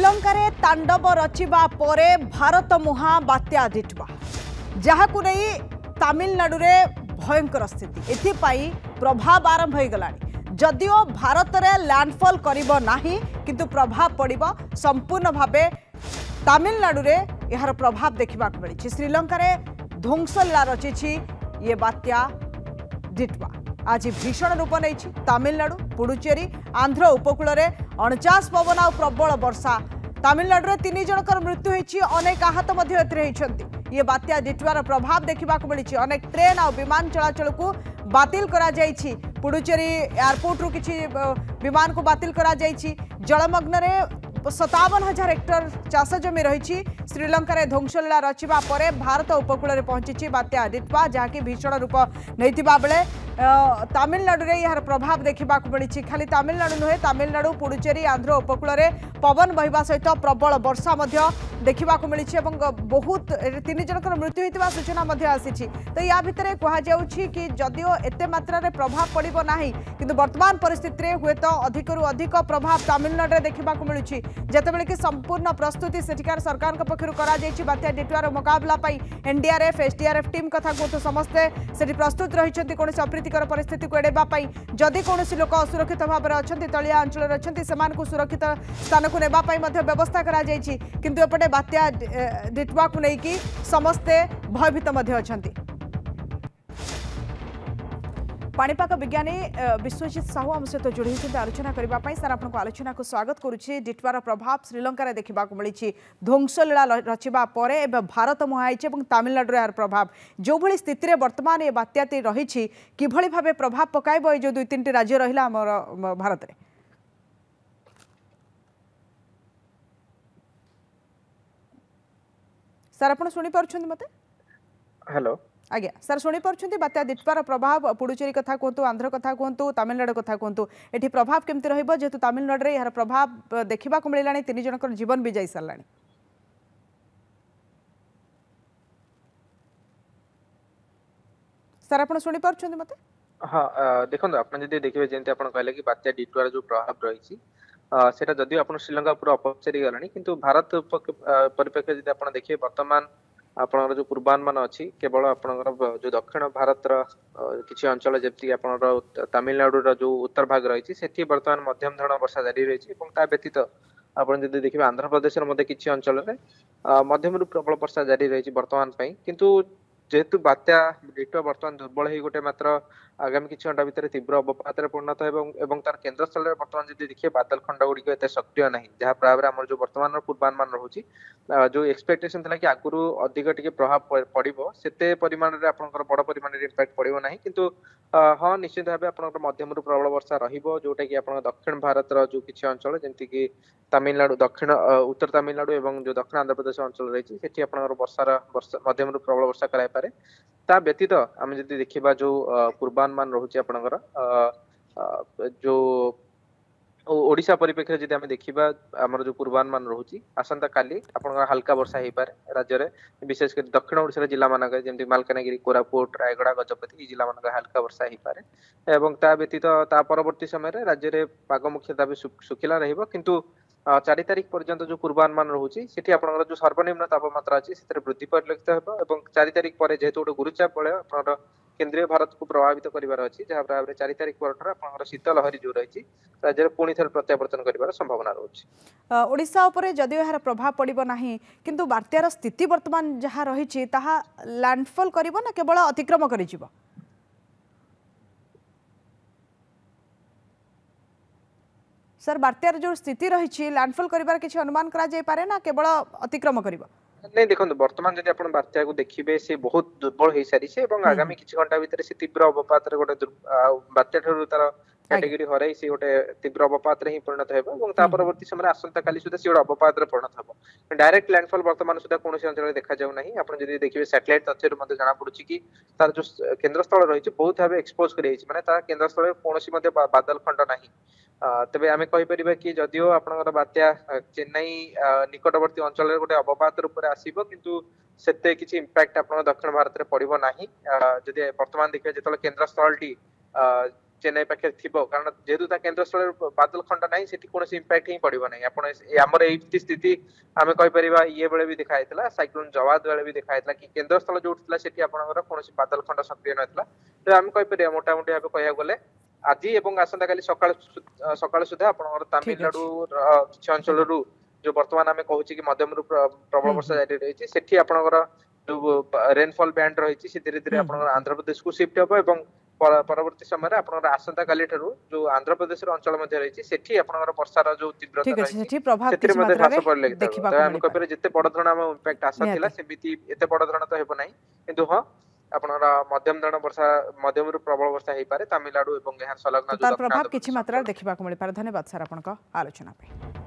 श्रीलंका रे तांडव रचिबा परे भारत मुहा बात्या डिटवा जहाकु नहीं तमिलनाडु रे भयंकर स्थिति एथिपाई प्रभाव आरंभ हो गलानी जदियो भारत रे लैंडफॉल करिबो नाही किंतु प्रभाव पड़िबो संपूर्ण भाबे तमिलनाडु रे यार प्रभाव देखा मिली श्रीलंका रे ध्वंसलीला रचिछि ये बात्या डिटवा आज भीषण रूप नहीं तमिलनाडु पुडुचेरी आंध्र उपकूल रे 49 पवन आ प्रबल वर्षा तमिलनाडु रे 3 जनकर मृत्यु होईछि अनेक आहत मध्ये एतरे होईछन्ति ये बात्या डिटवार प्रभाव देखा मिली अनेक ट्रेन आ विमान चलाचल को बातिल करा जाईछि पुडुचेरी एयरपोर्ट रु किछि विमान को बातिल करा जाईछि जलमग्न रे 57,000 हेक्टर चाष जमी रही श्रीलंका रे ध्वंसलीला रचिबा परे भारत उपकूल रे पहुंची बात्या डिटवा जहाँकि भीषण रूप नहीं बेले तमिलनाडु रे यार प्रभाव देखा मिली खाली तमिलनाडु नुहे तमिलनाडु पुडुचेरी आंध्र उपकूल रे पवन बहिबा सहित प्रबल वर्षा देखा मिली बहुत 3 जनकर मृत्यु होता सूचना आसी तो या भितर कहुच्छी कि जदियो एते मात्रा रे प्रभाव पड़ो ना कि वर्तमान परिस्थिति हुए तो अधिकरू अधिक प्रभाव तमिलनाडु देखा मिलूँ जितेबाला कि संपूर्ण प्रस्तुति सेठिकार सरकार पक्षर बात्या डिटवार मुकाबला एनडीआरएफ एसडीआरएफ टीम कथा कहतु समस्ते से प्रस्तुत रही कौन अप्रीतिकर परिस्थिति को एड़ाई जदि कौन लोक असुरक्षित भाव में अच्छा तलिया अंचल अच्छा से सुरक्षित स्थान को नेबाई व्यवस्था किंतु एपटे बात्या डिटवा को लेकिन समस्ते भयभीत अच्छा पाणीपाग विज्ञानी विश्वजित साहू आम सहित जोड़ी होती आलोचना करने सर आपको आलोचना को स्वागत करुच्ची डिटवार प्रभाव श्रीलंका देखा मिली ध्वंसलीला रचिबा परे एवं भारत मुहाई तमिलनाडु यार प्रभाव जो भली स्थिति में वर्तमान ये बात्याटी रही किभली भाव प्रभाव पकाइब ये जो 2-3 राज्य रहा भारत में सर आप शुणी पार्छ मत हेलो आज्ञा सर शुणी पार्छ बात्या डिटवार प्रभाव पुडुचेरी कथा कहतु आंध्र कथा कहतु तमिलनाडु कथा कहतु एटी प्रभाव केमती रहिबो जेतु तमिलनाडु रे यार प्रभाव देखा मिलानी 3 जनकर जीवन भी जाई सारलानी सर आप शुणी पार्छ मते हाँ देखो आप देखिए जमी आप कहले कि बात्या डिटवार जो प्रभाव रही सेटा जदिव आप श्रीलंका पूरा अपचरी गलानी किंतु भारत परिप्रेक्षी जब आप देखिए वर्तमान आपनर जो पूर्वानुमान अच्छी केवल आपनर जो दक्षिण भारत किसी अंचल जमी आप तमिलनाडु जो उत्तर भाग रही से बर्तमान मध्यम धरण वर्षा जारी रही व्यतीत आप देखिए आंध्र प्रदेश किसी अंचल मध्यम प्रबल वर्षा जारी रही वर्तमान किंतु जेहेतु बात्या डिटवा बर्तमान दुर्बल हो गोटे मात्र आगामी किसी घंटा भितर तीव्र अवपात परिणत एवं तार केन्द्र स्थल बर्तमान जब देखिए बादल खंड गुड़िक एत सक्रिय ना जहाँ प्रभाव आम जो बर्तमान पूर्वानुमान रोचे जो एक्सपेक्टेशन था कि आगुरी अधिक टी प्रभाव पड़ो से परिमाण में आप बड़ परिमाण इम्पैक्ट पड़ो ना किंतु हाँ निश्चित भाव आप मध्यम प्रबल वर्षा रोटा कि आप दक्षिण भारत जो किसी अंचल जमीक तमिलनाडु दक्षिण उत्तर तमिलनाडु एवं जो दक्षिण आंध्र प्रदेश अंचल रही है वर्षार मध्यम प्रबल वर्षा कराई ता व्यतीत आम जब देखा जो पूर्वानुमान रोचे आपणकर जो ओडिशा परिप्रेक्षी जब आम देखा आमर जो पूर्वानुमान रोचे आसंता काली आपनकर हल्का वर्षा हो पाए राज्य में विशेषकर दक्षिण ओडिशा जिला मानक जमी मालकानगिरी कोरापुट रायगड़ा गजपति जिला मानक हल्का वर्षा हो पाए एवं ता व्यतीत ता परवर्ती समय राज्य में पाग मुख्यतः सुखिला रहिबो 4 तारिख पर्यंत जो पूर्वानुमान रोचे से जो सर्वनिम्न तापमात्रा अच्छी से वृद्धि परिलक्षित हो 4 तारिख पर जेहेतु गोटे गुरुचाप बल आप केंद्रीय भारत को प्रभावित कर अच्छी जहाँ प्रभाव 4 तारिख पर आप शीत लहरी जो रही राज्य में पुणी थे प्रत्यावर्तन कर संभावना रोचे ओडिशा उपरे जदियो यार प्रभाव पड़ो ना किंतु बात्यार स्थिति वर्तमान जहाँ रही लैंडफॉल करिबो ना केवल अतिक्रम करिजिबो सर बात्यार जो स्थिति रही लैंडफॉल करिबार किछि अनुमान करा जाय पारे ना केवल अतिक्रम करिबो नहीं देखो वर्तमान जब आप बात्या को देखिए से बहुत दुर्बल हो सारी से आगामी किसी घंटा भितर से तीव्र अवपात गोटे बात्या तार कैटेगरी हर से गोटे तीव्र अवपात ही परिणत हो परवर्ती समय आसंता काली सुधा से गोटे अवपात परिणत हो डायरेक्ट लैंडफॉल वर्तमान सुधा कौन अंचल देखा जाऊ ना आप देखिए सैटेलाइट तथ्य जना पड़ी कि तार जो केन्द्र स्थल रही बहुत भाव एक्सपोज कर माने केन्द्र स्थल कौन बादल खंड ना तेज आम कहीपर कि जदिव आप बात्या चेन्नई निकटवर्ती अंचल गोटे अवपात रूप में आसो किंतु सेते किसी इम्पैक्ट आप दक्षिण भारत में पड़ो ना जदि वर्तमान देखिए जो केन्द्र स्थल चेन्नई पाखे थिबो कारण जेहेतु ता केंद्र स्थल बादल खंड नाही सेठी कोनोसी इंपैक्ट ही पड़िबो नाही आपण हमर एई स्थिति आमे कहि परिबा ये बेले भी दिखाइतला साइक्लोन जवाद बेले भी दिखाइतला कि केंद्र स्थल जो उठला सेठी आपनकर कोनोसी बादल खंड सक्रिय नथला तो आमे कहि परिबा मोटा मोटी भाबे कहया गले आज एवं आसंता काली सकाळ सकाळ सुधा आपनकर तमिलनाडु किछ अंचल रु जो वर्तमान आमे कहूची कि मध्यम रु प्रबल वर्षा जारी रहिछि सेठी आपनकर जो रेनफॉल बैंड रहिछि से धीरे धीरे आपनकर आंध्र प्रदेश को शिफ्ट होबो एवं परवर्ती समय आपनकर आसंता काली ठरु जो आंध्र प्रदेश रो अंचल मध्ये रहिछि सेठी आपनकर वर्षार जो तीव्रता ठीक अछि सेठी प्रभाव किछ मात्रा रे देखिबा को हम कहिबे जते बड़ धरण हम इंपैक्ट आसा थिला सेमिति एते बड़ धरण तो हेबो नाही किंतु हां आपनकर मध्यम धरण वर्षा मध्यम रु प्रबल वर्षा हेइ पारे तमिलनाडु एवं एहार संलग्न जो प्रभाव किछ मात्रा देखिबा को मिलि पारे धन्यवाद सर आपनका आलोचना पे।